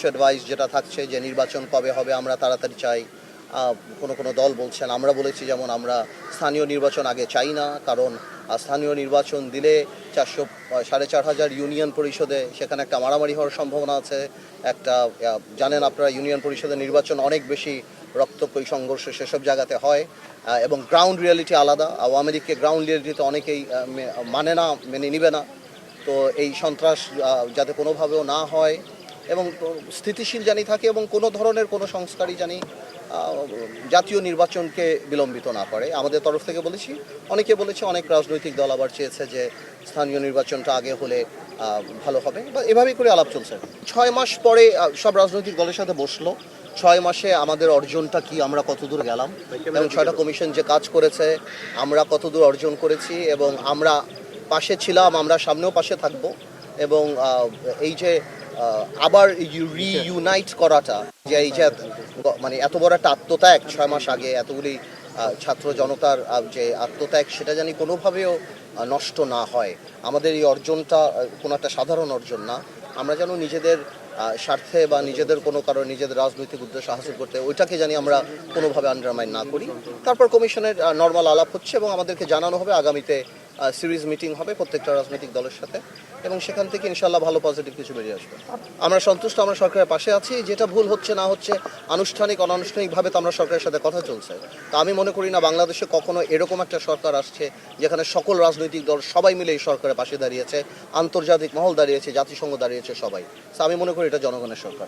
Advice যেটা থাকছে যে নির্বাচন কবে হবে আমরা তাড়াতাড়ি চাই। কোনো দল বলছেন, আমরা বলেছি যেমন আমরা স্থানীয় নির্বাচন আগে চাই না, কারণ স্থানীয় নির্বাচন দিলে 4,500 ইউনিয়ন পরিষদে সেখানে একটা মারামারি হওয়ার সম্ভাবনা আছে। একটা জানেন আপনারা, ইউনিয়ন পরিষদের নির্বাচন অনেক বেশি রক্তক্ষয়ী সংঘর্ষ সেসব জায়গাতে হয়, এবং গ্রাউন্ড রিয়ালিটি আলাদা। আওয়ামী লীগকে গ্রাউন্ড রিয়ালিটিতে অনেকেই মানে না, মেনে নিবে না। তো এই সন্ত্রাস যাতে কোনোভাবেও না হয় এবং স্থিতিশীল জানি থাকে এবং কোনো ধরনের কোনো সংস্কারই জানি জাতীয় নির্বাচনকে বিলম্বিত না করে। আমাদের তরফ থেকে বলেছি, অনেকে বলেছে, অনেক রাজনৈতিক দল আবার চেয়েছে যে স্থানীয় নির্বাচনটা আগে হলে ভালো হবে, বা এভাবেই করে আলাপ চলছে। 6 মাস পরে সব রাজনৈতিক দলের সাথে বসলো। 6 মাসে আমাদের অর্জনটা কি, আমরা কতদূর গেলাম, এবং 6টা কমিশন যে কাজ করেছে আমরা কতদূর অর্জন করেছি, এবং আমরা পাশে ছিলাম, আমরা সামনেও পাশে থাকবো। এবং এই যে আবার রিইউনাইট করাটা, যে এই যে মানে এত বড় একটা আত্মত্যাগ 6 মাস আগে, এতগুলি ছাত্র জনতার যে আত্মত্যাগ, সেটা জানি কোনোভাবেও নষ্ট না হয়। আমাদের এই অর্জনটা কোনো একটা সাধারণ অর্জন না। আমরা যেন নিজেদের স্বার্থে বা নিজেদের কোনো কারণে নিজেদের রাজনৈতিক উদ্দেশ্য হাসিল করতে ওইটাকে জানি আমরা কোনোভাবে আন্ডারমাইন না করি। তারপর কমিশনের নর্মাল আলাপ হচ্ছে এবং আমাদেরকে জানানো হবে, আগামীতে সিরিজ মিটিং হবে প্রত্যেকটা রাজনৈতিক দলের সাথে, এবং সেখান থেকে ইনশাল্লাহ ভালো পজিটিভ কিছু বেরিয়ে আসবে। আমরা সন্তুষ্ট, আমরা সরকারের পাশে আছি। যেটা ভুল হচ্ছে না হচ্ছে, আনুষ্ঠানিক অনানুষ্ঠানিকভাবে তো আমরা সরকারের সাথে কথা চলছে। তা আমি মনে করি না বাংলাদেশে কখনো এরকম একটা সরকার আসছে যেখানে সকল রাজনৈতিক দল সবাই মিলে এই সরকারের পাশে দাঁড়িয়েছে, আন্তর্জাতিক মহল দাঁড়িয়েছে, জাতিসংঘ দাঁড়িয়েছে, সবাই। তো আমি মনে করি এটা জনগণের সরকার।